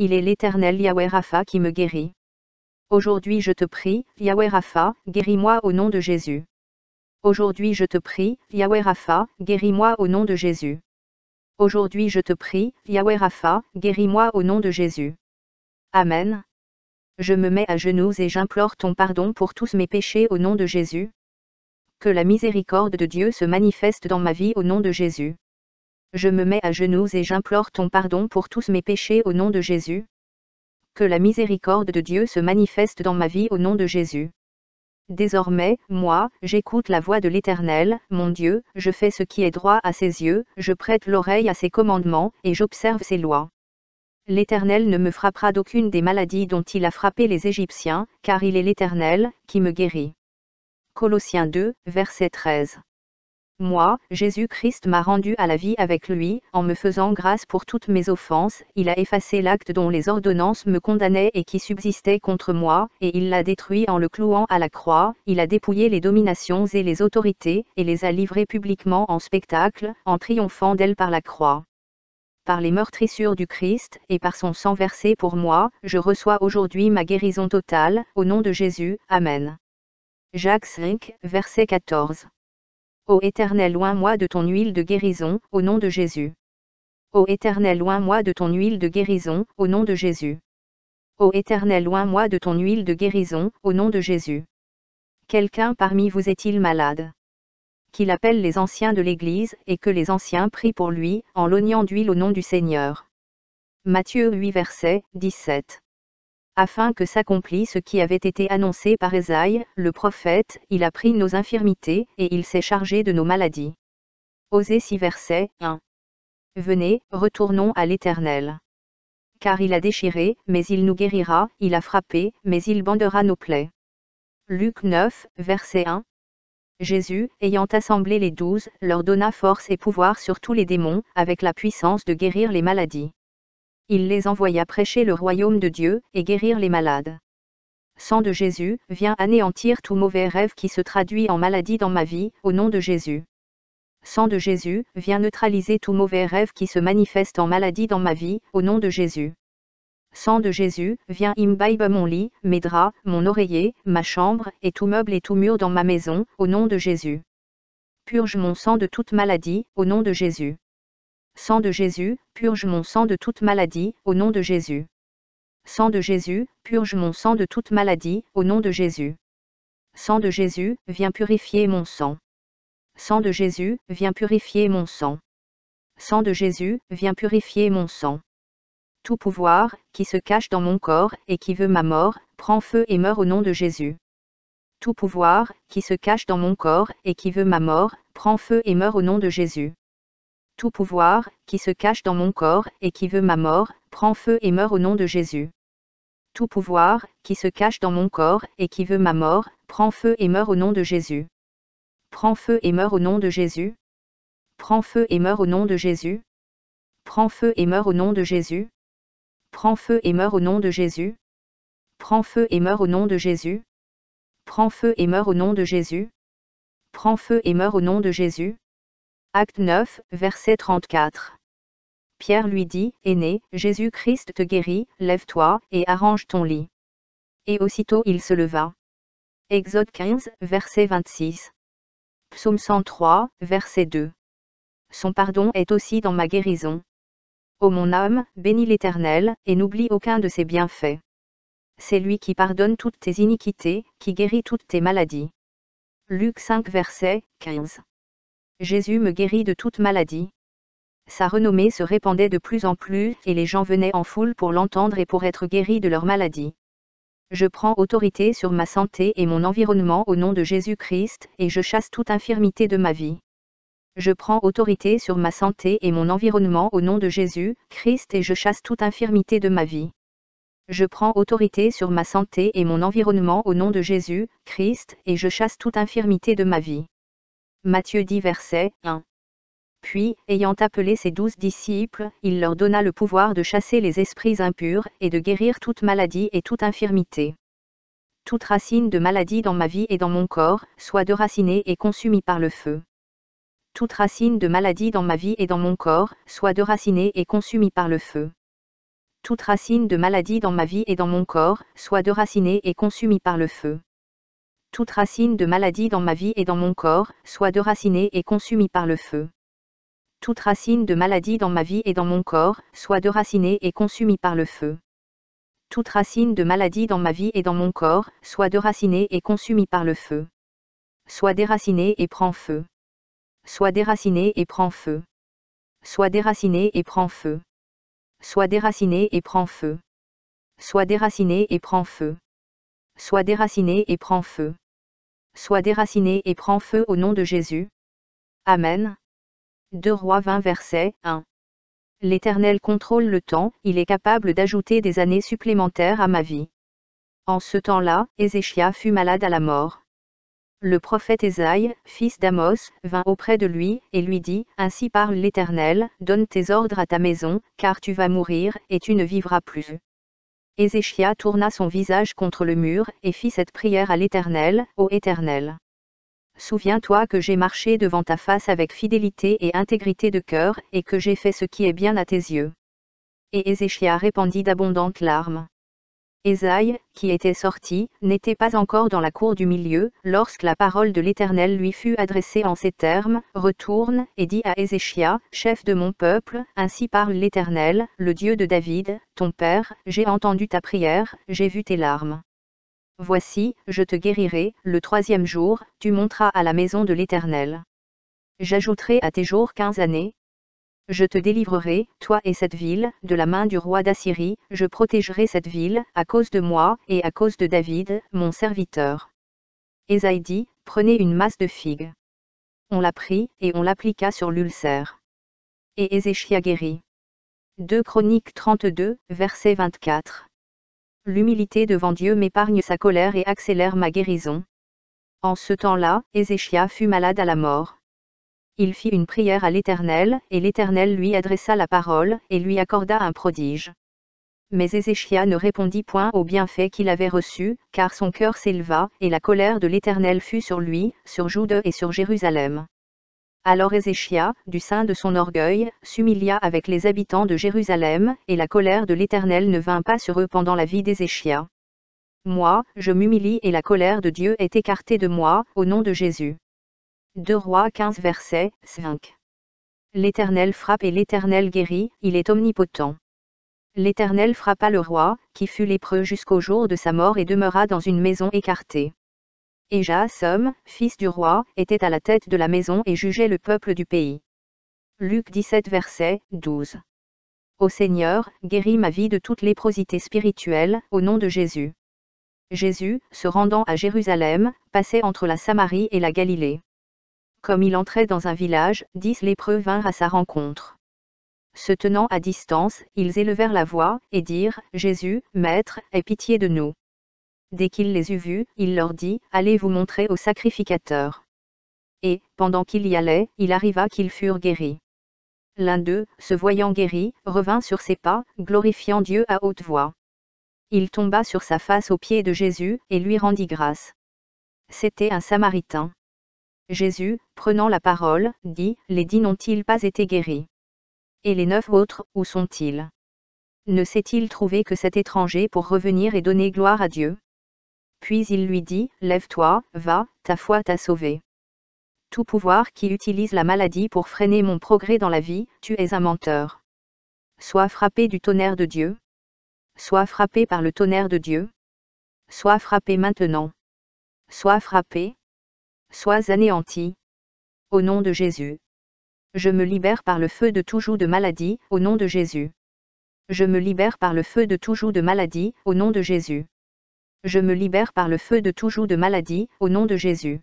il est l'Éternel Yahweh Rapha qui me guérit. Aujourd'hui je te prie, Yahweh Rapha, guéris-moi au nom de Jésus. Aujourd'hui je te prie, Yahweh Rapha, guéris-moi au nom de Jésus. Aujourd'hui je te prie, Yahweh Rapha, guéris-moi au nom de Jésus. Amen. Je me mets à genoux et j'implore ton pardon pour tous mes péchés au nom de Jésus. Que la miséricorde de Dieu se manifeste dans ma vie au nom de Jésus. Je me mets à genoux et j'implore ton pardon pour tous mes péchés au nom de Jésus. Que la miséricorde de Dieu se manifeste dans ma vie au nom de Jésus. Désormais, moi, j'écoute la voix de l'Éternel, mon Dieu, je fais ce qui est droit à ses yeux, je prête l'oreille à ses commandements, et j'observe ses lois. L'Éternel ne me frappera d'aucune des maladies dont il a frappé les Égyptiens, car il est l'Éternel, qui me guérit. Colossiens 2, verset 13. Moi, Jésus-Christ m'a rendu à la vie avec lui, en me faisant grâce pour toutes mes offenses, il a effacé l'acte dont les ordonnances me condamnaient et qui subsistait contre moi, et il l'a détruit en le clouant à la croix, il a dépouillé les dominations et les autorités, et les a livrées publiquement en spectacle, en triomphant d'elles par la croix. Par les meurtrissures du Christ, et par son sang versé pour moi, je reçois aujourd'hui ma guérison totale, au nom de Jésus, Amen. Jacques 5, verset 14. Ô Éternel, loin-moi de ton huile de guérison, au nom de Jésus. Ô Éternel, loin-moi de ton huile de guérison, au nom de Jésus. Ô Éternel, loin-moi de ton huile de guérison, au nom de Jésus. Quelqu'un parmi vous est-il malade? Qu'il appelle les anciens de l'Église, et que les anciens prient pour lui, en l'oignant d'huile au nom du Seigneur. Matthieu 8 verset 17. Afin que s'accomplisse ce qui avait été annoncé par Ésaïe, le prophète, il a pris nos infirmités, et il s'est chargé de nos maladies. Osée 6 verset 1. Venez, retournons à l'Éternel. Car il a déchiré, mais il nous guérira, il a frappé, mais il bandera nos plaies. Luc 9, verset 1. Jésus, ayant assemblé les 12, leur donna force et pouvoir sur tous les démons, avec la puissance de guérir les maladies. Il les envoya prêcher le royaume de Dieu, et guérir les malades. Sang de Jésus, viens anéantir tout mauvais rêve qui se traduit en maladie dans ma vie, au nom de Jésus. Sang de Jésus, viens neutraliser tout mauvais rêve qui se manifeste en maladie dans ma vie, au nom de Jésus. Sang de Jésus, viens imbibe mon lit, mes draps, mon oreiller, ma chambre, et tout meuble et tout mur dans ma maison, au nom de Jésus. Purge mon sang de toute maladie, au nom de Jésus. Sang de Jésus, purge mon sang de toute maladie, au nom de Jésus. Sang de Jésus, purge mon sang de toute maladie, au nom de Jésus. Sang de Jésus, viens purifier mon sang. Sang de Jésus, viens purifier mon sang. Sang de Jésus, viens purifier mon sang. Tout pouvoir, qui se cache dans mon corps, et qui veut ma mort, prend feu et meurt au nom de Jésus. Tout pouvoir, qui se cache dans mon corps, et qui veut ma mort, prend feu et meurt au nom de Jésus. Tout pouvoir, qui se cache dans mon corps, et qui veut ma mort, prend feu et meurt au nom de Jésus. Tout pouvoir, qui se cache dans mon corps, et qui veut ma mort, prend feu et meurt au nom de Jésus. Prends feu et meurt au nom de Jésus. Prends feu et meurt au nom de Jésus. Prends feu et meurt au nom de Jésus. Prends feu et meurt au nom de Jésus. Prends feu et meurt au nom de Jésus. Prends feu et meurt au nom de Jésus. Prends feu et meurt au nom de Jésus. Acte 9, verset 34. Pierre lui dit, Aîné, Jésus-Christ te guérit, lève-toi, et arrange ton lit. Et aussitôt il se leva. Exode 15, verset 26. Psaume 103, verset 2. Son pardon est aussi dans ma guérison. Ô mon âme, bénis l'Éternel, et n'oublie aucun de ses bienfaits. C'est lui qui pardonne toutes tes iniquités, qui guérit toutes tes maladies. Luc 5, verset 15. Jésus me guérit de toute maladie. Sa renommée se répandait de plus en plus, et les gens venaient en foule pour l'entendre et pour être guéris de leur maladie. Je prends autorité sur ma santé et mon environnement au nom de Jésus-Christ, et je chasse toute infirmité de ma vie. Je prends autorité sur ma santé et mon environnement au nom de Jésus-Christ, et je chasse toute infirmité de ma vie. Je prends autorité sur ma santé et mon environnement au nom de Jésus-Christ, et je chasse toute infirmité de ma vie. Matthieu 10 verset 1. Puis, ayant appelé ses 12 disciples, il leur donna le pouvoir de chasser les esprits impurs, et de guérir toute maladie et toute infirmité. Toute racine de maladie dans ma vie et dans mon corps, soit déracinée et consumée par le feu. Toute racine de maladie dans ma vie et dans mon corps, soit déracinée et consumée par le feu. Toute racine de maladie dans ma vie et dans mon corps, soit déracinée et consumée par le feu. Toute racine de maladie dans ma vie et dans mon corps, soit déracinée et consumée par le feu. Toute racine de maladie dans ma vie et dans mon corps, soit déracinée et consumée par le feu. Toute racine de maladie dans ma vie et dans mon corps, soit déracinée et consumée par le feu. Soit déracinée et prend feu. Soit déracinée et prend feu. Soit déracinée et prend feu. Soit déracinée et prend feu. Soit déracinée et prend feu. Soit déracinée et prend feu. Soit déracinée et prend feu au nom de Jésus. Amen. 2 Rois 20 verset 1. L'Éternel contrôle le temps, il est capable d'ajouter des années supplémentaires à ma vie. En ce temps-là, Ézéchia fut malade à la mort. Le prophète Ésaïe, fils d'Amos, vint auprès de lui, et lui dit, « Ainsi parle l'Éternel, donne tes ordres à ta maison, car tu vas mourir, et tu ne vivras plus. » Ézéchia tourna son visage contre le mur, et fit cette prière à l'Éternel, « Ô Éternel, souviens-toi que j'ai marché devant ta face avec fidélité et intégrité de cœur, et que j'ai fait ce qui est bien à tes yeux. » Et Ézéchia répandit d'abondantes larmes. Ésaïe, qui était sorti, n'était pas encore dans la cour du milieu, lorsque la parole de l'Éternel lui fut adressée en ces termes, « Retourne, et dis à Ézéchia, chef de mon peuple, ainsi parle l'Éternel, le Dieu de David, ton père, j'ai entendu ta prière, j'ai vu tes larmes. Voici, je te guérirai, le 3e jour, tu monteras à la maison de l'Éternel. J'ajouterai à tes jours 15 années. Je te délivrerai, toi et cette ville, de la main du roi d'Assyrie, je protégerai cette ville, à cause de moi, et à cause de David, mon serviteur. » Ésaïe dit, « Prenez une masse de figues. » On la prit, et on l'appliqua sur l'ulcère. Et Ézéchia guérit. 2 Chroniques 32, verset 24. L'humilité devant Dieu m'épargne sa colère et accélère ma guérison. En ce temps-là, Ézéchia fut malade à la mort. Il fit une prière à l'Éternel, et l'Éternel lui adressa la parole, et lui accorda un prodige. Mais Ézéchia ne répondit point au bienfait qu'il avait reçu, car son cœur s'éleva, et la colère de l'Éternel fut sur lui, sur Juda et sur Jérusalem. Alors Ézéchia, du sein de son orgueil, s'humilia avec les habitants de Jérusalem, et la colère de l'Éternel ne vint pas sur eux pendant la vie d'Ézéchia. Moi, je m'humilie et la colère de Dieu est écartée de moi, au nom de Jésus. 2 Rois 15 verset 5. L'Éternel frappe et l'Éternel guérit, il est omnipotent. L'Éternel frappa le roi, qui fut lépreux jusqu'au jour de sa mort et demeura dans une maison écartée. Et Jaasum, fils du roi, était à la tête de la maison et jugeait le peuple du pays. Luc 17 verset 12. Ô Seigneur, guéris ma vie de toute léprosité spirituelle, au nom de Jésus. Jésus, se rendant à Jérusalem, passait entre la Samarie et la Galilée. Comme il entrait dans un village, 10 lépreux vinrent à sa rencontre. Se tenant à distance, ils élevèrent la voix, et dirent, « Jésus, Maître, aie pitié de nous. » Dès qu'il les eut vus, il leur dit, « Allez vous montrer au sacrificateur. » Et, pendant qu'il y allait, il arriva qu'ils furent guéris. L'un d'eux, se voyant guéri, revint sur ses pas, glorifiant Dieu à haute voix. Il tomba sur sa face aux pieds de Jésus, et lui rendit grâce. C'était un Samaritain. Jésus, prenant la parole, dit, « Les 10 n'ont-ils pas été guéris? Et les 9 autres, où sont-ils? Ne s'est-il trouvé que cet étranger pour revenir et donner gloire à Dieu? » Puis il lui dit, « Lève-toi, va, ta foi t'a sauvé. » Tout pouvoir qui utilise la maladie pour freiner mon progrès dans la vie, tu es un menteur. Sois frappé du tonnerre de Dieu. Sois frappé par le tonnerre de Dieu. Sois frappé maintenant. Sois frappé. Sois anéanti. Au nom de Jésus. Je me libère par le feu de tout joug de maladie, au nom de Jésus. Je me libère par le feu de tout joug de maladie, au nom de Jésus. Je me libère par le feu de tout joug de maladie, au nom de Jésus.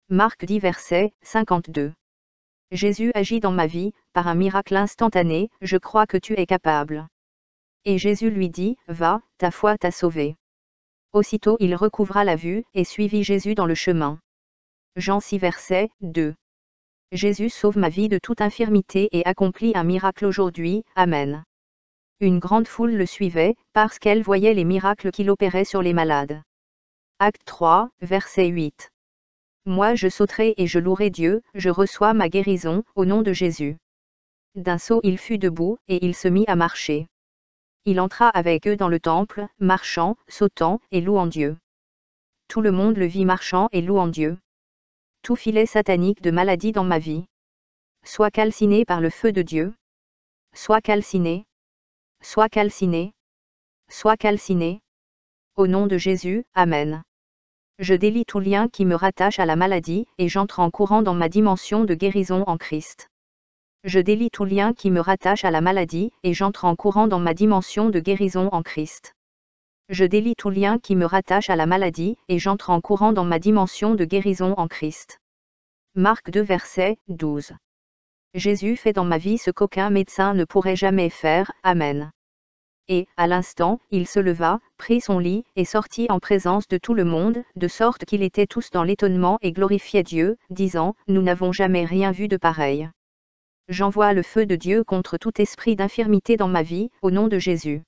Marc 10 verset 52. Jésus agit dans ma vie, par un miracle instantané, je crois que tu es capable. Et Jésus lui dit, va, ta foi t'a sauvé. Aussitôt il recouvra la vue, et suivit Jésus dans le chemin. Jean 6 verset 2. Jésus sauve ma vie de toute infirmité et accomplit un miracle aujourd'hui, Amen. Une grande foule le suivait, parce qu'elle voyait les miracles qu'il opérait sur les malades. Acte 3, verset 8. Moi je sauterai et je louerai Dieu, je reçois ma guérison, au nom de Jésus. D'un saut il fut debout, et il se mit à marcher. Il entra avec eux dans le temple, marchant, sautant et louant Dieu. Tout le monde le vit marchant et louant Dieu. Tout filet satanique de maladie dans ma vie soit calciné par le feu de Dieu. Soit calciné. Soit calciné. Soit calciné. Au nom de Jésus, Amen. Je délie tout lien qui me rattache à la maladie et j'entre en courant dans ma dimension de guérison en Christ. Je délie tout lien qui me rattache à la maladie et j'entre en courant dans ma dimension de guérison en Christ. Je délie tout lien qui me rattache à la maladie et j'entre en courant dans ma dimension de guérison en Christ. Marc 2 verset 12. Jésus fait dans ma vie ce qu'aucun médecin ne pourrait jamais faire, Amen. Et, à l'instant, il se leva, prit son lit, et sortit en présence de tout le monde, de sorte qu'ils étaient tous dans l'étonnement et glorifiaient Dieu, disant, nous n'avons jamais rien vu de pareil. J'envoie le feu de Dieu contre tout esprit d'infirmité dans ma vie, au nom de Jésus.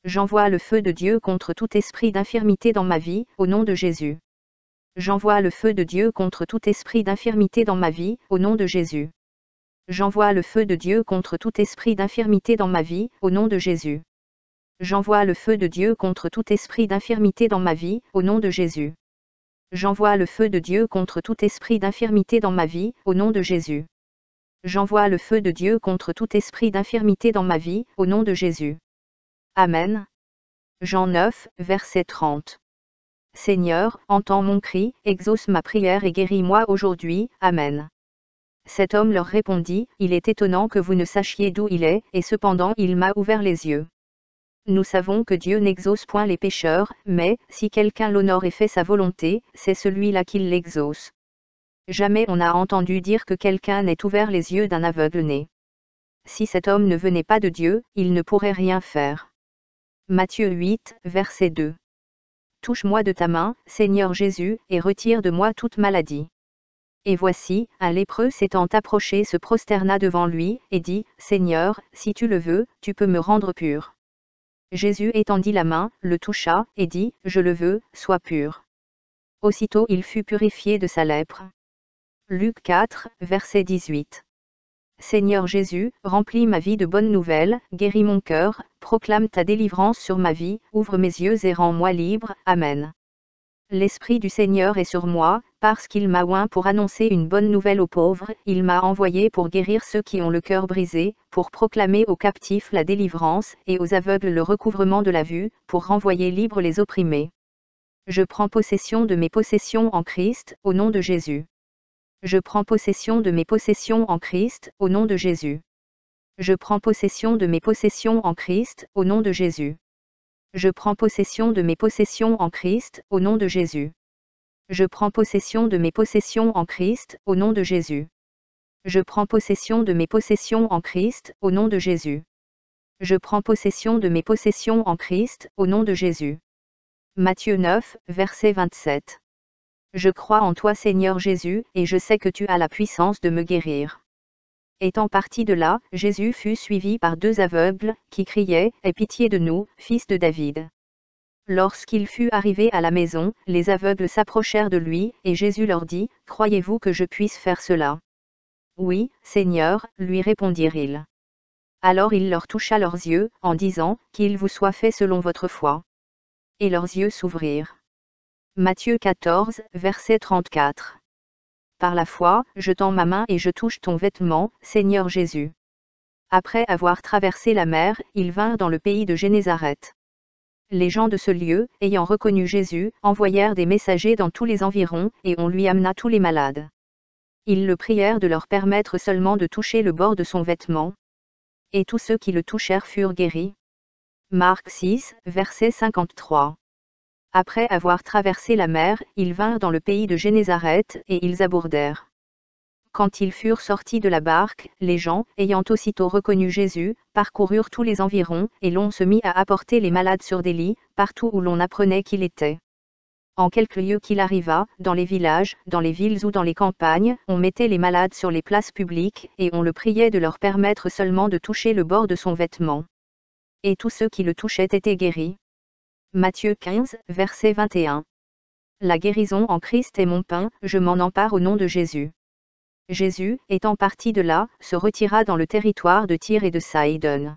J'envoie le feu de Dieu contre tout esprit d'infirmité dans ma vie, au nom de Jésus. J'envoie le feu de Dieu contre tout esprit d'infirmité dans ma vie, au nom de Jésus. J'envoie le feu de Dieu contre tout esprit d'infirmité dans ma vie, au nom de Jésus. J'envoie le feu de Dieu contre tout esprit d'infirmité dans ma vie, au nom de Jésus. J'envoie le feu de Dieu contre tout esprit d'infirmité dans ma vie, au nom de Jésus. J'envoie le feu de Dieu contre tout esprit d'infirmité dans ma vie, au nom de Jésus. Amen. Jean 9, verset 30. Seigneur, entends mon cri, exauce ma prière et guéris-moi aujourd'hui, Amen. Cet homme leur répondit, il est étonnant que vous ne sachiez d'où il est, et cependant il m'a ouvert les yeux. Nous savons que Dieu n'exauce point les pécheurs, mais, si quelqu'un l'honore et fait sa volonté, c'est celui-là qui l'exauce. Jamais on n'a entendu dire que quelqu'un n'ait ouvert les yeux d'un aveugle-né. Si cet homme ne venait pas de Dieu, il ne pourrait rien faire. Matthieu 8, verset 2. Touche-moi de ta main, Seigneur Jésus, et retire de moi toute maladie. Et voici, un lépreux s'étant approché se prosterna devant lui, et dit, Seigneur, si tu le veux, tu peux me rendre pur. Jésus étendit la main, le toucha, et dit, je le veux, sois pur. Aussitôt il fut purifié de sa lèpre. Luc 4, verset 18. Seigneur Jésus, remplis ma vie de bonnes nouvelles, guéris mon cœur, proclame ta délivrance sur ma vie, ouvre mes yeux et rends-moi libre, Amen. L'Esprit du Seigneur est sur moi, parce qu'il m'a oint pour annoncer une bonne nouvelle aux pauvres, il m'a envoyé pour guérir ceux qui ont le cœur brisé, pour proclamer aux captifs la délivrance, et aux aveugles le recouvrement de la vue, pour renvoyer libres les opprimés. Je prends possession de mes possessions en Christ, au nom de Jésus. Je prends possession de mes possessions en Christ, au nom de Jésus. Je prends possession de mes possessions en Christ, au nom de Jésus. Je prends possession de mes possessions en Christ, au nom de Jésus. Je prends possession de mes possessions en Christ, au nom de Jésus. Je prends possession de mes possessions en Christ, au nom de Jésus. Je prends possession de mes possessions en Christ, au nom de Jésus. Matthieu 9, verset 27. Je crois en toi Seigneur Jésus, et je sais que tu as la puissance de me guérir. Étant parti de là, Jésus fut suivi par deux aveugles, qui criaient, « Aie pitié de nous, fils de David !» Lorsqu'il fut arrivé à la maison, les aveugles s'approchèrent de lui, et Jésus leur dit, « Croyez-vous que je puisse faire cela ?» « Oui, Seigneur, lui répondirent-ils. Alors il leur toucha leurs yeux, en disant, « Qu'il vous soit fait selon votre foi. » Et leurs yeux s'ouvrirent. Matthieu 14, verset 34. Par la foi, je tends ma main et je touche ton vêtement, Seigneur Jésus. Après avoir traversé la mer, ils vinrent dans le pays de Génézareth. Les gens de ce lieu, ayant reconnu Jésus, envoyèrent des messagers dans tous les environs, et on lui amena tous les malades. Ils le prièrent de leur permettre seulement de toucher le bord de son vêtement. Et tous ceux qui le touchèrent furent guéris. Marc 6, verset 53. Après avoir traversé la mer, ils vinrent dans le pays de Génézareth, et ils abordèrent. Quand ils furent sortis de la barque, les gens, ayant aussitôt reconnu Jésus, parcoururent tous les environs, et l'on se mit à apporter les malades sur des lits, partout où l'on apprenait qu'il était. En quelque lieu qu'il arriva, dans les villages, dans les villes ou dans les campagnes, on mettait les malades sur les places publiques, et on le priait de leur permettre seulement de toucher le bord de son vêtement. Et tous ceux qui le touchaient étaient guéris. Matthieu 15, verset 21. La guérison en Christ est mon pain, je m'en empare au nom de Jésus. Jésus, étant parti de là, se retira dans le territoire de Tyr et de Sidon.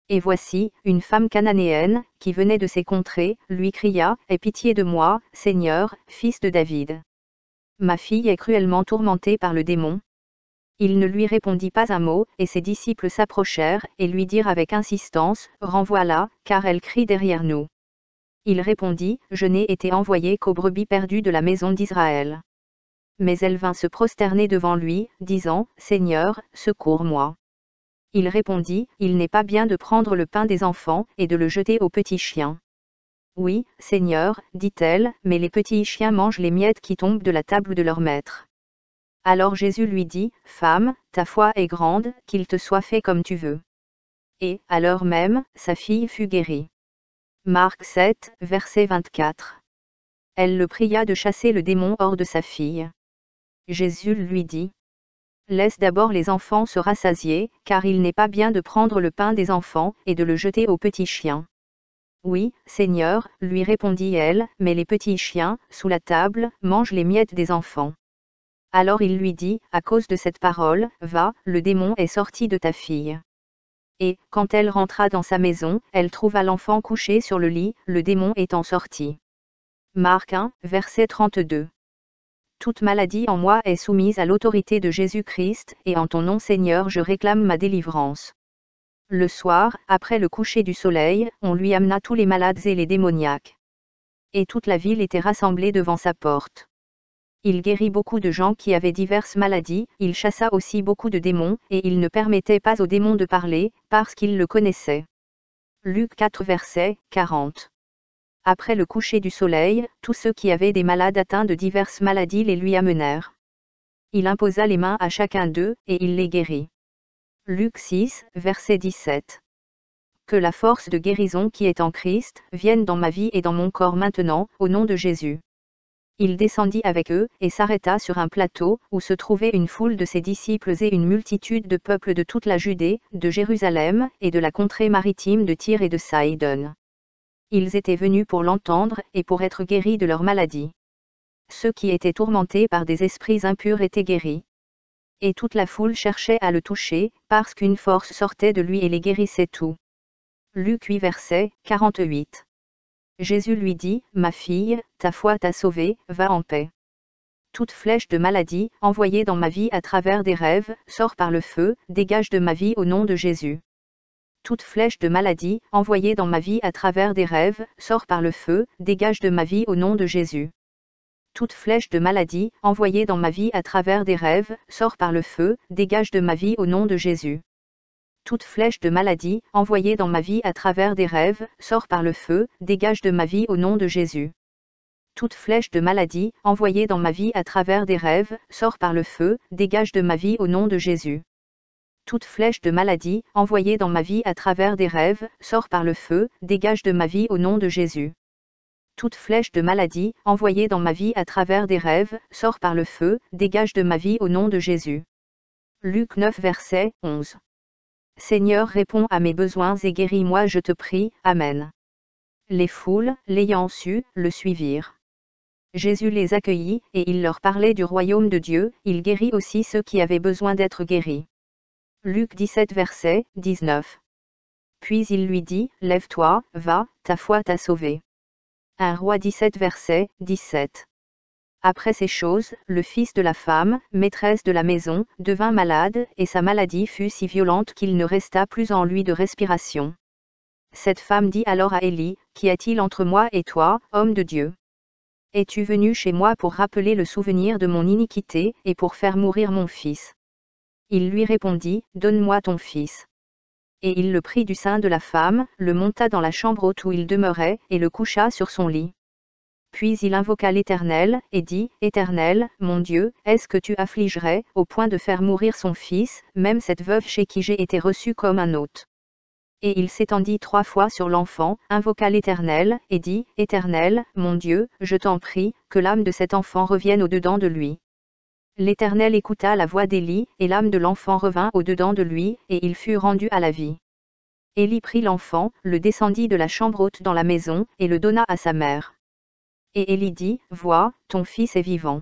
Et voici, une femme cananéenne, qui venait de ces contrées, lui cria, « Aie pitié de moi, Seigneur, fils de David. Ma fille est cruellement tourmentée par le démon. » Il ne lui répondit pas un mot, et ses disciples s'approchèrent, et lui dirent avec insistance, « Renvoie-la, car elle crie derrière nous. » Il répondit, « Je n'ai été envoyé qu'aux brebis perdues de la maison d'Israël. » Mais elle vint se prosterner devant lui, disant, « Seigneur, secours-moi. » Il répondit, « Il n'est pas bien de prendre le pain des enfants, et de le jeter aux petits chiens. » Oui, Seigneur, dit-elle, mais les petits chiens mangent les miettes qui tombent de la table de leur maître. Alors Jésus lui dit, « Femme, ta foi est grande, qu'il te soit fait comme tu veux. » Et, à l'heure même, sa fille fut guérie. Marc 7, verset 24. Elle le pria de chasser le démon hors de sa fille. Jésus lui dit, « Laisse d'abord les enfants se rassasier, car il n'est pas bien de prendre le pain des enfants, et de le jeter aux petits chiens. » Oui, Seigneur, lui répondit-elle, mais les petits chiens, sous la table, mangent les miettes des enfants. Alors il lui dit, à cause de cette parole, va, le démon est sorti de ta fille. Et, quand elle rentra dans sa maison, elle trouva l'enfant couché sur le lit, le démon étant sorti. Marc 1, verset 32. Toute maladie en moi est soumise à l'autorité de Jésus-Christ, et en ton nom Seigneur je réclame ma délivrance. Le soir, après le coucher du soleil, on lui amena tous les malades et les démoniaques. Et toute la ville était rassemblée devant sa porte. Il guérit beaucoup de gens qui avaient diverses maladies, il chassa aussi beaucoup de démons, et il ne permettait pas aux démons de parler, parce qu'ils le connaissaient. Luc 4 verset 40. Après le coucher du soleil, tous ceux qui avaient des malades atteints de diverses maladies les lui amenèrent. Il imposa les mains à chacun d'eux, et il les guérit. Luc 6, verset 17. Que la force de guérison qui est en Christ, vienne dans ma vie et dans mon corps maintenant, au nom de Jésus. Il descendit avec eux, et s'arrêta sur un plateau, où se trouvait une foule de ses disciples et une multitude de peuples de toute la Judée, de Jérusalem, et de la contrée maritime de Tyr et de Saïdon. Ils étaient venus pour l'entendre, et pour être guéris de leur maladie. Ceux qui étaient tourmentés par des esprits impurs étaient guéris. Et toute la foule cherchait à le toucher, parce qu'une force sortait de lui et les guérissait tout. Luc 8 verset 48. Jésus lui dit, « Ma fille, ta foi t'a sauvée, va en paix. » Toute flèche de maladie, envoyée dans ma vie à travers des rêves, sort par le feu, dégage de ma vie au nom de Jésus. Toute flèche de maladie, envoyée dans ma vie à travers des rêves, sort par le feu, dégage de ma vie au nom de Jésus. Toute flèche de maladie, envoyée dans ma vie à travers des rêves, sort par le feu, dégage de ma vie au nom de Jésus. Toute flèche de maladie, envoyée dans ma vie à travers des rêves, sort par le feu, dégage de ma vie au nom de Jésus. Toute flèche de maladie, envoyée dans ma vie à travers des rêves, sort par le feu, dégage de ma vie au nom de Jésus. Toute flèche de maladie, envoyée dans ma vie à travers des rêves, sort par le feu, dégage de ma vie au nom de Jésus. Toute flèche de maladie, envoyée dans ma vie à travers des rêves, sort par le feu, dégage de ma vie au nom de Jésus. Luc 9 verset 11. Seigneur, réponds à mes besoins et guéris-moi, je te prie, Amen. Les foules, l'ayant su, le suivirent. Jésus les accueillit, et il leur parlait du royaume de Dieu, il guérit aussi ceux qui avaient besoin d'être guéris. Luc 17 verset 19. Puis il lui dit, « Lève-toi, va, ta foi t'a sauvé. » 1 Roi 17 verset 17. Après ces choses, le fils de la femme, maîtresse de la maison, devint malade, et sa maladie fut si violente qu'il ne resta plus en lui de respiration. Cette femme dit alors à Élie, « Qu'y a-t-il entre moi et toi, homme de Dieu? Es-tu venu chez moi pour rappeler le souvenir de mon iniquité, et pour faire mourir mon fils? » Il lui répondit, « Donne-moi ton fils. » Et il le prit du sein de la femme, le monta dans la chambre haute où il demeurait, et le coucha sur son lit. Puis il invoqua l'Éternel, et dit, « Éternel, mon Dieu, est-ce que tu affligerais, au point de faire mourir son fils, même cette veuve chez qui j'ai été reçu comme un hôte? » Et il s'étendit 3 fois sur l'enfant, invoqua l'Éternel, et dit, « Éternel, mon Dieu, je t'en prie, que l'âme de cet enfant revienne au-dedans de lui. » L'Éternel écouta la voix d'Élie, et l'âme de l'enfant revint au-dedans de lui, et il fut rendu à la vie. Élie prit l'enfant, le descendit de la chambre haute dans la maison, et le donna à sa mère. Et Élie dit, « Vois, ton fils est vivant. »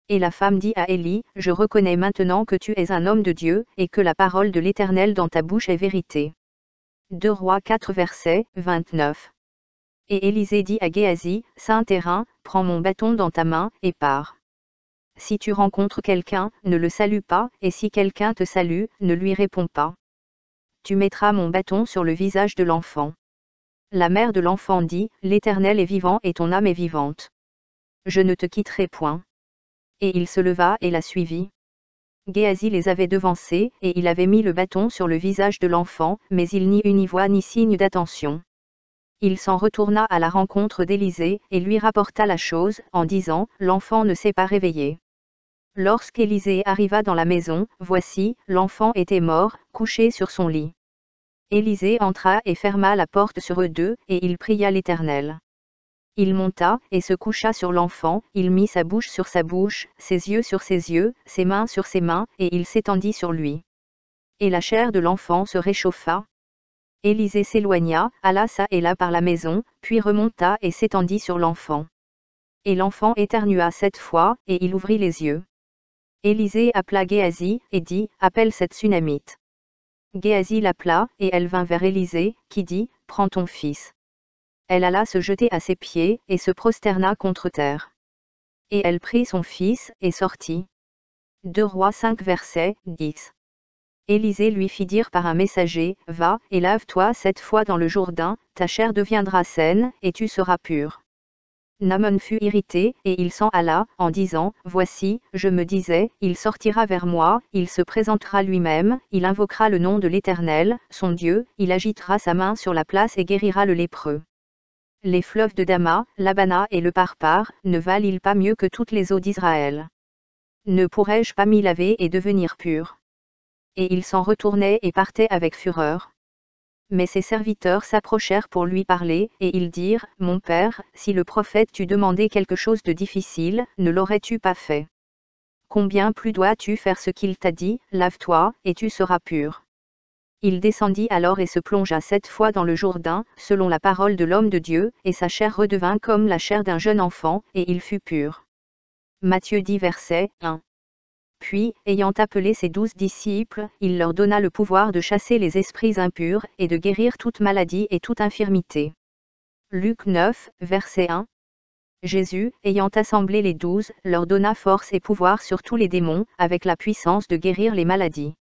Et la femme dit à Élie, « Je reconnais maintenant que tu es un homme de Dieu, et que la parole de l'Éternel dans ta bouche est vérité. » 2 Rois 4 verset 29. Et Élisée dit à Géasi, Saint terrain, prends mon bâton dans ta main, et pars. Si tu rencontres quelqu'un, ne le salue pas, et si quelqu'un te salue, ne lui réponds pas. Tu mettras mon bâton sur le visage de l'enfant. La mère de l'enfant dit, L'Éternel est vivant et ton âme est vivante. Je ne te quitterai point. Et il se leva et la suivit. Géasi les avait devancés, et il avait mis le bâton sur le visage de l'enfant, mais il n'y eut ni voix ni signe d'attention. Il s'en retourna à la rencontre d'Élisée, et lui rapporta la chose, en disant, L'enfant ne s'est pas réveillé. Lorsqu'Élisée arriva dans la maison, voici, l'enfant était mort, couché sur son lit. Élisée entra et ferma la porte sur eux deux, et il pria l'Éternel. Il monta, et se coucha sur l'enfant, il mit sa bouche sur sa bouche, ses yeux sur ses yeux, ses mains sur ses mains, et il s'étendit sur lui. Et la chair de l'enfant se réchauffa. Élisée s'éloigna, alla çà et là par la maison, puis remonta et s'étendit sur l'enfant. Et l'enfant éternua 7 fois, et il ouvrit les yeux. Élisée appela Géasi, et dit, Appelle cette Sunamite. Géasi l'appela, et elle vint vers Élisée, qui dit, Prends ton fils. Elle alla se jeter à ses pieds, et se prosterna contre terre. Et elle prit son fils, et sortit. 2 Rois 5 verset 10. Élisée lui fit dire par un messager, Va, et lave-toi 7 fois dans le Jourdain, ta chair deviendra saine, et tu seras pur. Naaman fut irrité, et il s'en alla, en disant, Voici, je me disais, il sortira vers moi, il se présentera lui-même, il invoquera le nom de l'Éternel, son Dieu, il agitera sa main sur la place et guérira le lépreux. Les fleuves de Dama, l'Abana et le Parpar, ne valent-ils pas mieux que toutes les eaux d'Israël? Ne pourrais-je pas m'y laver et devenir pur? Et il s'en retournait et partait avec fureur. Mais ses serviteurs s'approchèrent pour lui parler, et ils dirent, Mon père, si le prophète t'eût demandé quelque chose de difficile, ne l'aurais-tu pas fait? Combien plus dois-tu faire ce qu'il t'a dit, lave-toi, et tu seras pur. Il descendit alors et se plongea 7 fois dans le Jourdain, selon la parole de l'homme de Dieu, et sa chair redevint comme la chair d'un jeune enfant, et il fut pur. Matthieu 10 verset 1. Puis, ayant appelé ses 12 disciples, il leur donna le pouvoir de chasser les esprits impurs, et de guérir toute maladie et toute infirmité. Luc 9, verset 1. Jésus, ayant assemblé les 12, leur donna force et pouvoir sur tous les démons, avec la puissance de guérir les maladies.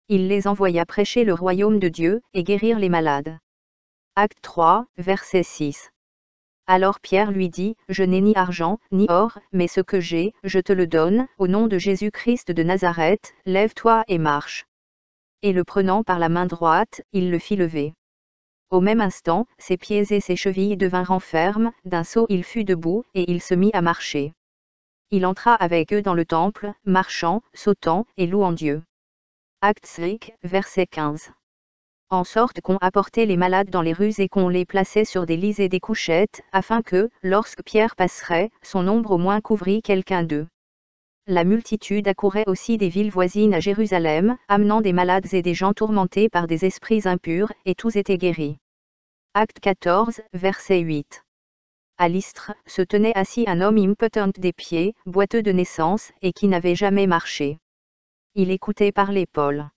Il les envoya prêcher le royaume de Dieu, et guérir les malades. Acte 3, verset 6. Alors Pierre lui dit, Je n'ai ni argent, ni or, mais ce que j'ai, je te le donne, au nom de Jésus-Christ de Nazareth, lève-toi et marche. Et le prenant par la main droite, il le fit lever. Au même instant, ses pieds et ses chevilles devinrent fermes, d'un saut il fut debout, et il se mit à marcher. Il entra avec eux dans le temple, marchant, sautant, et louant Dieu. Acte 5, verset 15. En sorte qu'on apportait les malades dans les rues et qu'on les plaçait sur des lits et des couchettes, afin que, lorsque Pierre passerait, son ombre au moins couvrit quelqu'un d'eux. La multitude accourait aussi des villes voisines à Jérusalem, amenant des malades et des gens tourmentés par des esprits impurs, et tous étaient guéris. Acte 14, verset 8. À Lystre, se tenait assis un homme impotent des pieds, boiteux de naissance, et qui n'avait jamais marché. Il écoutait parler Paul.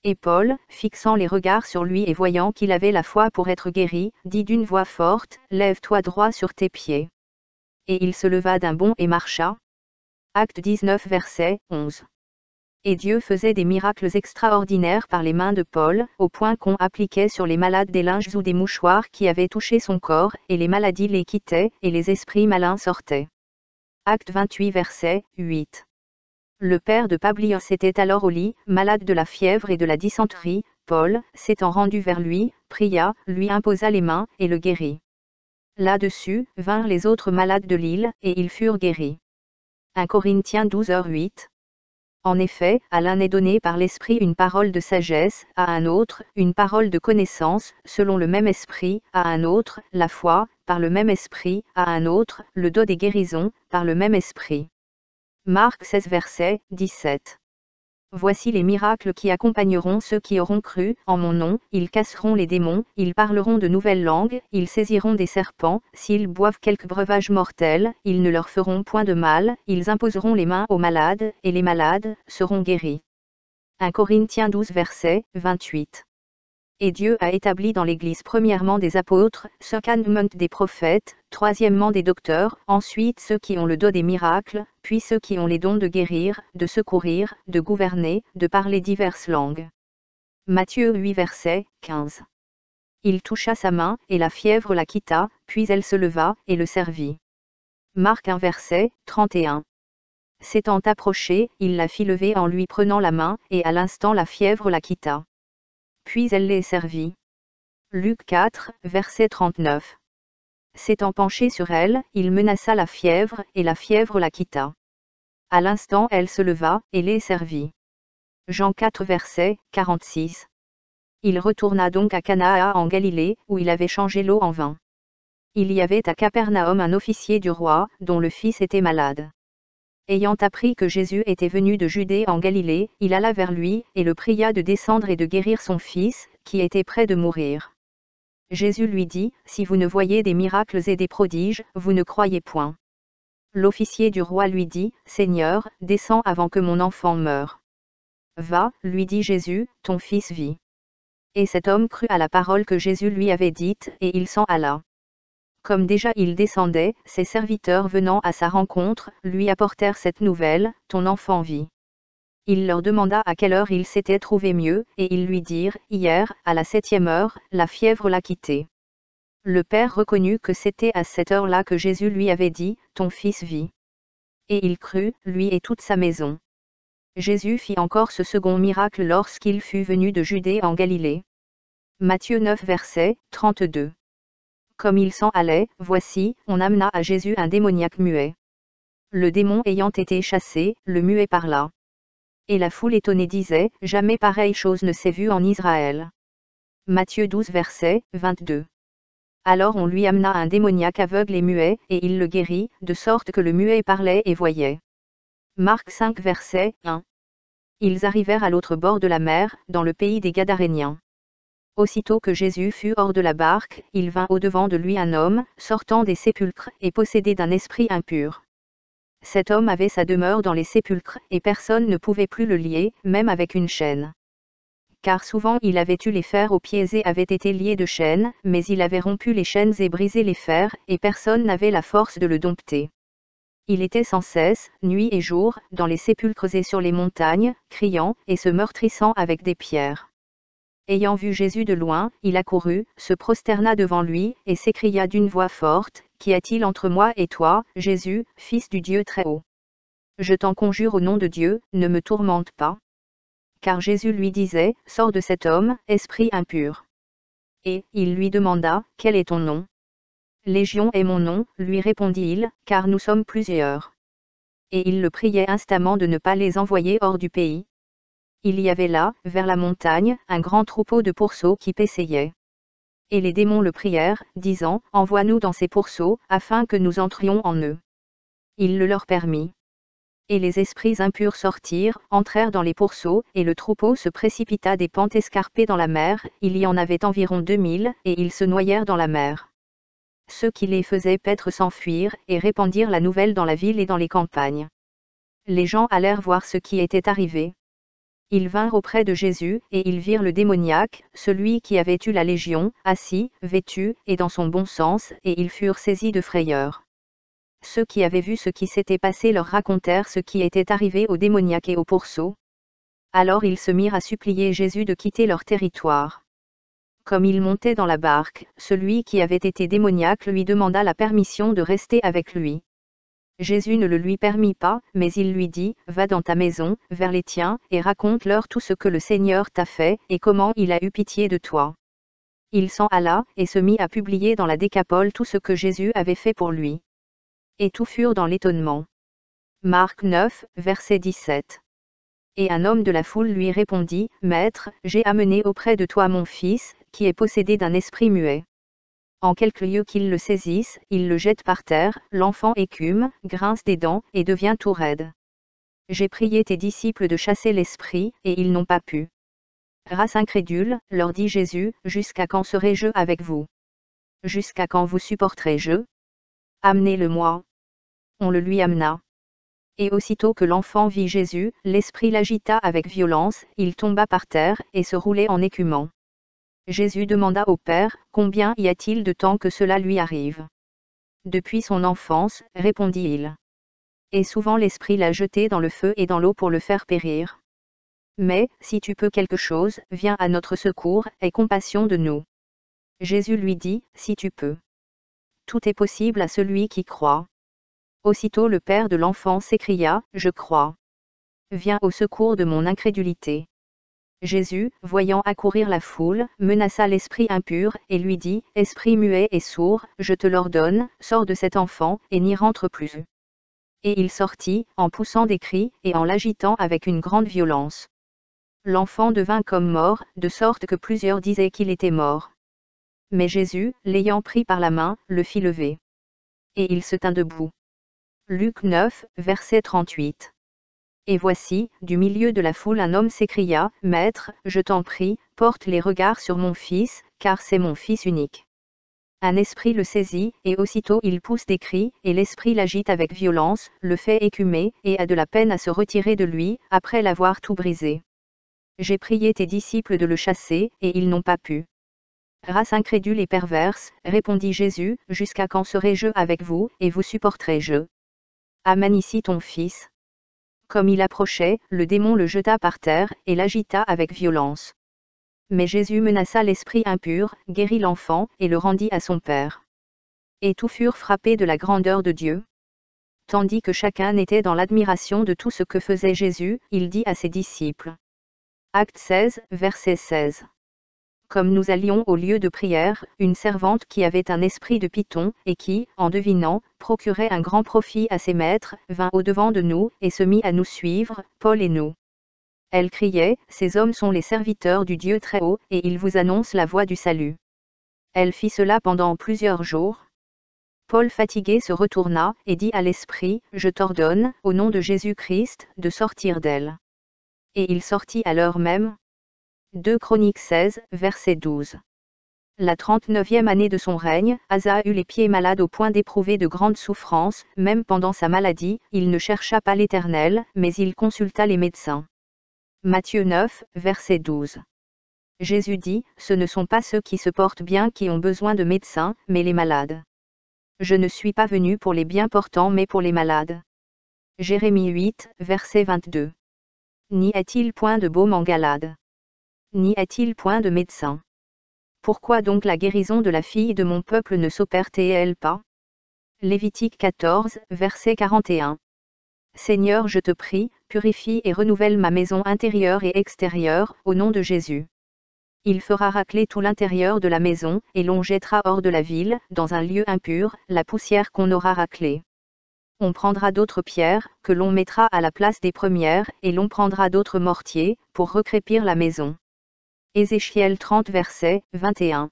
Et Paul, fixant les regards sur lui et voyant qu'il avait la foi pour être guéri, dit d'une voix forte, Lève-toi droit sur tes pieds. Et il se leva d'un bond et marcha. Acte 19 verset 11. Et Dieu faisait des miracles extraordinaires par les mains de Paul, au point qu'on appliquait sur les malades des linges ou des mouchoirs qui avaient touché son corps, et les maladies les quittaient, et les esprits malins sortaient. Acte 28 verset 8. Le père de Publios était alors au lit, malade de la fièvre et de la dysenterie. Paul, s'étant rendu vers lui, pria, lui imposa les mains, et le guérit. Là-dessus, vinrent les autres malades de l'île, et ils furent guéris. 1 Corinthiens 12h8. En effet, à l'un est donné par l'Esprit une parole de sagesse, à un autre, une parole de connaissance, selon le même Esprit, à un autre, la foi, par le même Esprit, à un autre, le don des guérisons, par le même Esprit. Marc 16 verset 17. Voici les miracles qui accompagneront ceux qui auront cru, en mon nom, ils casseront les démons, ils parleront de nouvelles langues, ils saisiront des serpents, s'ils boivent quelque breuvage mortel, ils ne leur feront point de mal, ils imposeront les mains aux malades, et les malades seront guéris. 1 Corinthiens 12 verset 28. Et Dieu a établi dans l'Église premièrement des apôtres, secondement des prophètes, troisièmement des docteurs, ensuite ceux qui ont le don des miracles, puis ceux qui ont les dons de guérir, de secourir, de gouverner, de parler diverses langues. Matthieu 8 verset 15. Il toucha sa main, et la fièvre la quitta, puis elle se leva, et le servit. Marc 1 verset 31. S'étant approché, il la fit lever en lui prenant la main, et à l'instant la fièvre la quitta. Puis elle les servit. Luc 4, verset 39. S'étant penché sur elle, il menaça la fièvre, et la fièvre la quitta. À l'instant elle se leva, et les servit. Jean 4 verset 46. Il retourna donc à Canaa en Galilée, où il avait changé l'eau en vin. Il y avait à Capernaum un officier du roi, dont le fils était malade. Ayant appris que Jésus était venu de Judée en Galilée, il alla vers lui, et le pria de descendre et de guérir son fils, qui était près de mourir. Jésus lui dit, « Si vous ne voyez des miracles et des prodiges, vous ne croyez point. » L'officier du roi lui dit, « Seigneur, descends avant que mon enfant meure. » « Va, lui dit Jésus, ton fils vit. » Et cet homme crut à la parole que Jésus lui avait dite, et il s'en alla. Comme déjà il descendait, ses serviteurs venant à sa rencontre, lui apportèrent cette nouvelle, « Ton enfant vit. » Il leur demanda à quelle heure il s'était trouvé mieux, et ils lui dirent, « Hier, à la 7e heure, la fièvre l'a quitté. » Le père reconnut que c'était à cette heure-là que Jésus lui avait dit, « Ton fils vit. » Et il crut, lui et toute sa maison. Jésus fit encore ce second miracle lorsqu'il fut venu de Judée en Galilée. Matthieu 9 verset 32. Comme il s'en allait, voici, on amena à Jésus un démoniaque muet. Le démon ayant été chassé, le muet parla. Et la foule étonnée disait, jamais pareille chose ne s'est vue en Israël. Matthieu 12 verset 22. Alors on lui amena un démoniaque aveugle et muet, et il le guérit, de sorte que le muet parlait et voyait. Marc 5 verset 1. Ils arrivèrent à l'autre bord de la mer, dans le pays des Gadaréniens. Aussitôt que Jésus fut hors de la barque, il vint au-devant de lui un homme, sortant des sépulcres, et possédé d'un esprit impur. Cet homme avait sa demeure dans les sépulcres, et personne ne pouvait plus le lier, même avec une chaîne. Car souvent il avait eu les fers aux pieds et avait été lié de chaînes, mais il avait rompu les chaînes et brisé les fers, et personne n'avait la force de le dompter. Il était sans cesse, nuit et jour, dans les sépulcres et sur les montagnes, criant, et se meurtrissant avec des pierres. Ayant vu Jésus de loin, il accourut, se prosterna devant lui, et s'écria d'une voix forte, « Qu'y a-t-il entre moi et toi, Jésus, Fils du Dieu Très-Haut? Je t'en conjure au nom de Dieu, ne me tourmente pas. » Car Jésus lui disait, « Sors de cet homme, esprit impur. » Et, il lui demanda, « Quel est ton nom? » Légion est mon nom, lui répondit-il, car nous sommes plusieurs. Et il le priait instamment de ne pas les envoyer hors du pays. Il y avait là, vers la montagne, un grand troupeau de pourceaux qui paissaient. Et les démons le prièrent, disant, « Envoie-nous dans ces pourceaux, afin que nous entrions en eux. » Il le leur permit. Et les esprits impurs sortirent, entrèrent dans les pourceaux, et le troupeau se précipita des pentes escarpées dans la mer, il y en avait environ 2000, et ils se noyèrent dans la mer. Ceux qui les faisaient paître s'enfuirent, et répandirent la nouvelle dans la ville et dans les campagnes. Les gens allèrent voir ce qui était arrivé. Ils vinrent auprès de Jésus, et ils virent le démoniaque, celui qui avait eu la légion, assis, vêtu, et dans son bon sens, et ils furent saisis de frayeur. Ceux qui avaient vu ce qui s'était passé leur racontèrent ce qui était arrivé au démoniaque et au pourceau. Alors ils se mirent à supplier Jésus de quitter leur territoire. Comme il montait dans la barque, celui qui avait été démoniaque lui demanda la permission de rester avec lui. Jésus ne le lui permit pas, mais il lui dit, « Va dans ta maison, vers les tiens, et raconte-leur tout ce que le Seigneur t'a fait, et comment il a eu pitié de toi. » Il s'en alla, et se mit à publier dans la Décapole tout ce que Jésus avait fait pour lui. Et tous furent dans l'étonnement. Marc 9, verset 17. Et un homme de la foule lui répondit, « Maître, j'ai amené auprès de toi mon fils, qui est possédé d'un esprit muet. En quelque lieu qu'il le saisisse, il le jette par terre, l'enfant écume, grince des dents, et devient tout raide. J'ai prié tes disciples de chasser l'esprit, et ils n'ont pas pu. » Race incrédule, leur dit Jésus, « Jusqu'à quand serai-je avec vous? Jusqu'à quand vous supporterai-je? Amenez-le-moi. » On le lui amena. Et aussitôt que l'enfant vit Jésus, l'esprit l'agita avec violence, il tomba par terre, et se roulait en écumant. Jésus demanda au Père, combien y a-t-il de temps que cela lui arrive? Depuis son enfance, répondit-il. Et souvent l'Esprit l'a jeté dans le feu et dans l'eau pour le faire périr. Mais, si tu peux quelque chose, viens à notre secours, aie compassion de nous. Jésus lui dit, si tu peux. Tout est possible à celui qui croit. Aussitôt le père de l'enfant s'écria, je crois. Viens au secours de mon incrédulité. Jésus, voyant accourir la foule, menaça l'esprit impur, et lui dit, esprit muet et sourd, je te l'ordonne, sors de cet enfant, et n'y rentre plus. Et il sortit, en poussant des cris, et en l'agitant avec une grande violence. L'enfant devint comme mort, de sorte que plusieurs disaient qu'il était mort. Mais Jésus, l'ayant pris par la main, le fit lever. Et il se tint debout. Luc 9, verset 38. Et voici, du milieu de la foule un homme s'écria, Maître, je t'en prie, porte les regards sur mon fils, car c'est mon fils unique. Un esprit le saisit, et aussitôt il pousse des cris, et l'esprit l'agite avec violence, le fait écumer, et a de la peine à se retirer de lui, après l'avoir tout brisé. J'ai prié tes disciples de le chasser, et ils n'ont pas pu. Race incrédule et perverse, répondit Jésus, jusqu'à quand serai-je avec vous, et vous supporterai-je? Amène ici ton fils. Comme il approchait, le démon le jeta par terre, et l'agita avec violence. Mais Jésus menaça l'esprit impur, guérit l'enfant, et le rendit à son père. Et tous furent frappés de la grandeur de Dieu. Tandis que chacun était dans l'admiration de tout ce que faisait Jésus, il dit à ses disciples. Acte 16, verset 16. Comme nous allions au lieu de prière, une servante qui avait un esprit de python, et qui, en devinant, procurait un grand profit à ses maîtres, vint au-devant de nous, et se mit à nous suivre, Paul et nous. Elle criait, ces hommes sont les serviteurs du Dieu Très-Haut, et ils vous annoncent la voie du salut. Elle fit cela pendant plusieurs jours. Paul fatigué se retourna, et dit à l'esprit, je t'ordonne, au nom de Jésus-Christ, de sortir d'elle. Et il sortit à l'heure même. 2 Chroniques 16, verset 12. La 39e année de son règne, Asa eut les pieds malades au point d'éprouver de grandes souffrances, même pendant sa maladie, il ne chercha pas l'Éternel, mais il consulta les médecins. Matthieu 9, verset 12. Jésus dit, ce ne sont pas ceux qui se portent bien qui ont besoin de médecins, mais les malades. Je ne suis pas venu pour les bien portants mais pour les malades. Jérémie 8, verset 22. N'y a-t-il point de baume en Galade? N'y a-t-il point de médecin? Pourquoi donc la guérison de la fille de mon peuple ne s'opère-t-elle pas? Lévitique 14, verset 41. Seigneur, je te prie, purifie et renouvelle ma maison intérieure et extérieure, au nom de Jésus. Il fera racler tout l'intérieur de la maison, et l'on jettera hors de la ville, dans un lieu impur, la poussière qu'on aura raclée. On prendra d'autres pierres, que l'on mettra à la place des premières, et l'on prendra d'autres mortiers, pour recrépir la maison. Ézéchiel 30 verset 21.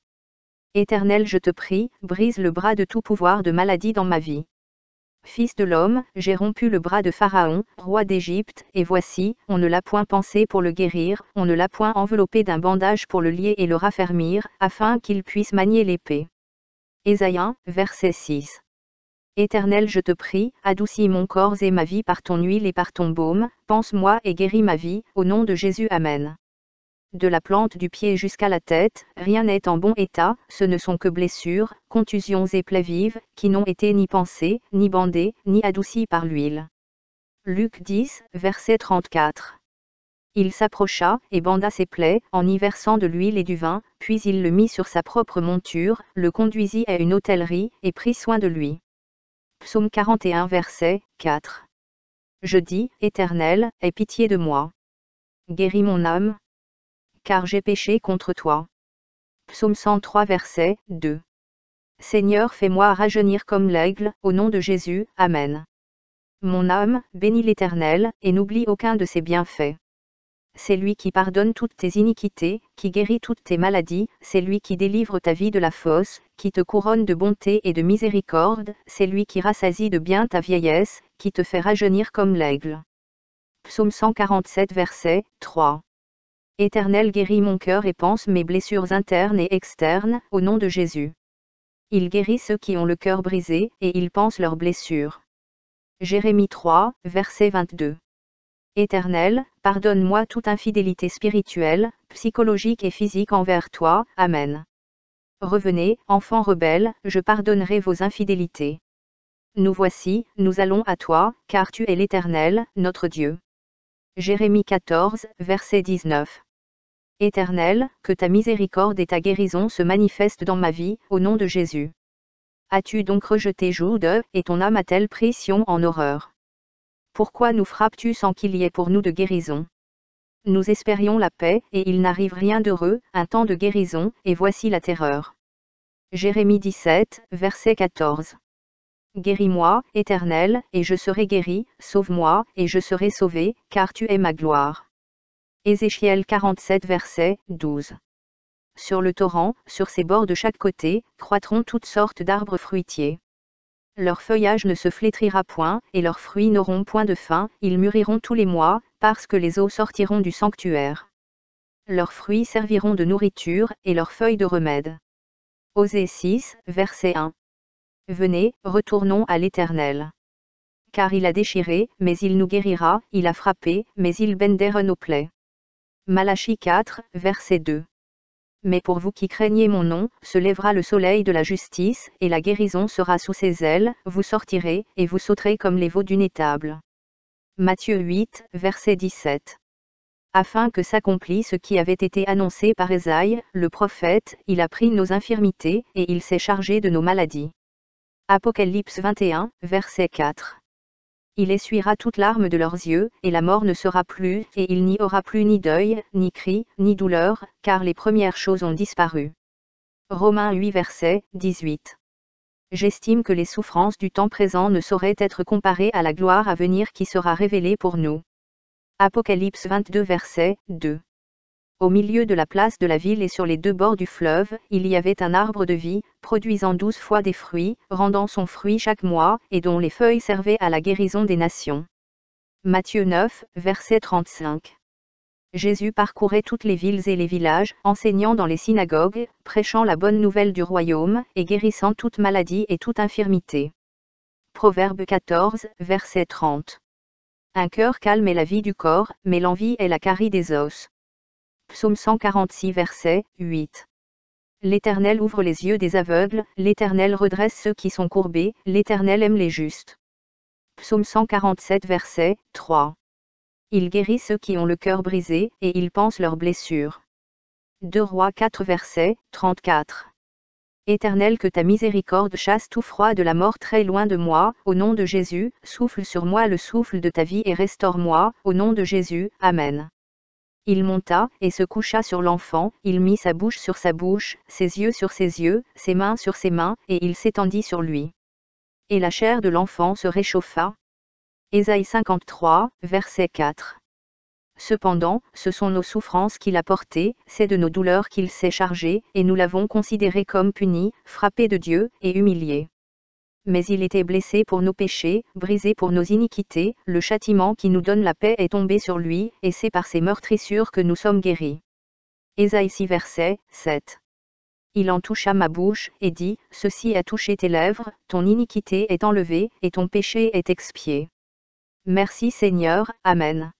Éternel, je te prie, brise le bras de tout pouvoir de maladie dans ma vie. Fils de l'homme, j'ai rompu le bras de Pharaon, roi d'Égypte, et voici, on ne l'a point pensé pour le guérir, on ne l'a point enveloppé d'un bandage pour le lier et le raffermir, afin qu'il puisse manier l'épée. Ésaïe 1, verset 6. Éternel, je te prie, adoucis mon corps et ma vie par ton huile et par ton baume, pense-moi et guéris ma vie, au nom de Jésus. Amen. De la plante du pied jusqu'à la tête, rien n'est en bon état, ce ne sont que blessures, contusions et plaies vives, qui n'ont été ni pansées, ni bandées, ni adoucies par l'huile. Luc 10, verset 34. Il s'approcha, et banda ses plaies, en y versant de l'huile et du vin, puis il le mit sur sa propre monture, le conduisit à une hôtellerie, et prit soin de lui. Psaume 41 verset 4. Je dis, Éternel, aie pitié de moi. Guéris mon âme, car j'ai péché contre toi. Psaume 103 verset 2. Seigneur, fais-moi rajeunir comme l'aigle, au nom de Jésus, Amen. Mon âme, bénis l'Éternel, et n'oublie aucun de ses bienfaits. C'est lui qui pardonne toutes tes iniquités, qui guérit toutes tes maladies, c'est lui qui délivre ta vie de la fosse, qui te couronne de bonté et de miséricorde, c'est lui qui rassasie de bien ta vieillesse, qui te fait rajeunir comme l'aigle. Psaume 147 verset 3. Éternel, guéris mon cœur et pense mes blessures internes et externes, au nom de Jésus. Il guérit ceux qui ont le cœur brisé, et il pense leurs blessures. Jérémie 3, verset 22. Éternel, pardonne-moi toute infidélité spirituelle, psychologique et physique envers toi. Amen. Revenez, enfants rebelles, je pardonnerai vos infidélités. Nous voici, nous allons à toi, car tu es l'Éternel, notre Dieu. Jérémie 14, verset 19. Éternel, que ta miséricorde et ta guérison se manifestent dans ma vie, au nom de Jésus. As-tu donc rejeté Jude, et ton âme a-t-elle pris Sion en horreur? Pourquoi nous frappes-tu sans qu'il y ait pour nous de guérison? Nous espérions la paix, et il n'arrive rien d'heureux, un temps de guérison, et voici la terreur. Jérémie 17, verset 14. Guéris-moi, Éternel, et je serai guéri, sauve-moi, et je serai sauvé, car tu es ma gloire. Ézéchiel 47 verset 12. Sur le torrent, sur ses bords de chaque côté, croîtront toutes sortes d'arbres fruitiers. Leur feuillage ne se flétrira point, et leurs fruits n'auront point de fin, ils mûriront tous les mois, parce que les eaux sortiront du sanctuaire. Leurs fruits serviront de nourriture, et leurs feuilles de remède. Osée 6, verset 1. Venez, retournons à l'Éternel. Car il a déchiré, mais il nous guérira, il a frappé, mais il bendera nos plaies. Malachie 4, verset 2. Mais pour vous qui craignez mon nom, se lèvera le soleil de la justice, et la guérison sera sous ses ailes, vous sortirez, et vous sauterez comme les veaux d'une étable. Matthieu 8, verset 17. Afin que s'accomplisse ce qui avait été annoncé par Ésaïe, le prophète, il a pris nos infirmités, et il s'est chargé de nos maladies. Apocalypse 21, verset 4. Il essuiera toute larme de leurs yeux, et la mort ne sera plus, et il n'y aura plus ni deuil, ni cri, ni douleur, car les premières choses ont disparu. Romains 8 verset 18. J'estime que les souffrances du temps présent ne sauraient être comparées à la gloire à venir qui sera révélée pour nous. Apocalypse 22 verset 2. Au milieu de la place de la ville et sur les deux bords du fleuve, il y avait un arbre de vie, produisant 12 fois des fruits, rendant son fruit chaque mois, et dont les feuilles servaient à la guérison des nations. Matthieu 9, verset 35. Jésus parcourait toutes les villes et les villages, enseignant dans les synagogues, prêchant la bonne nouvelle du royaume, et guérissant toute maladie et toute infirmité. Proverbe 14, verset 30. Un cœur calme est la vie du corps, mais l'envie est la carie des os. Psaume 146 verset 8. L'Éternel ouvre les yeux des aveugles, l'Éternel redresse ceux qui sont courbés, l'Éternel aime les justes. Psaume 147 verset 3. Il guérit ceux qui ont le cœur brisé, et il panse leurs blessures. 2 Rois 4 verset 34. Éternel, que ta miséricorde chasse tout froid de la mort très loin de moi, au nom de Jésus, souffle sur moi le souffle de ta vie et restaure-moi, au nom de Jésus, Amen. Il monta, et se coucha sur l'enfant, il mit sa bouche sur sa bouche, ses yeux sur ses yeux, ses mains sur ses mains, et il s'étendit sur lui. Et la chair de l'enfant se réchauffa. Ésaïe 53, verset 4. Cependant, ce sont nos souffrances qu'il a portées, c'est de nos douleurs qu'il s'est chargé, et nous l'avons considéré comme puni, frappé de Dieu, et humilié. Mais il était blessé pour nos péchés, brisé pour nos iniquités, le châtiment qui nous donne la paix est tombé sur lui, et c'est par ses meurtrissures que nous sommes guéris. Ésaïe 6 verset 7. Il en toucha ma bouche, et dit, ceci a touché tes lèvres, ton iniquité est enlevée, et ton péché est expié. Merci Seigneur, Amen.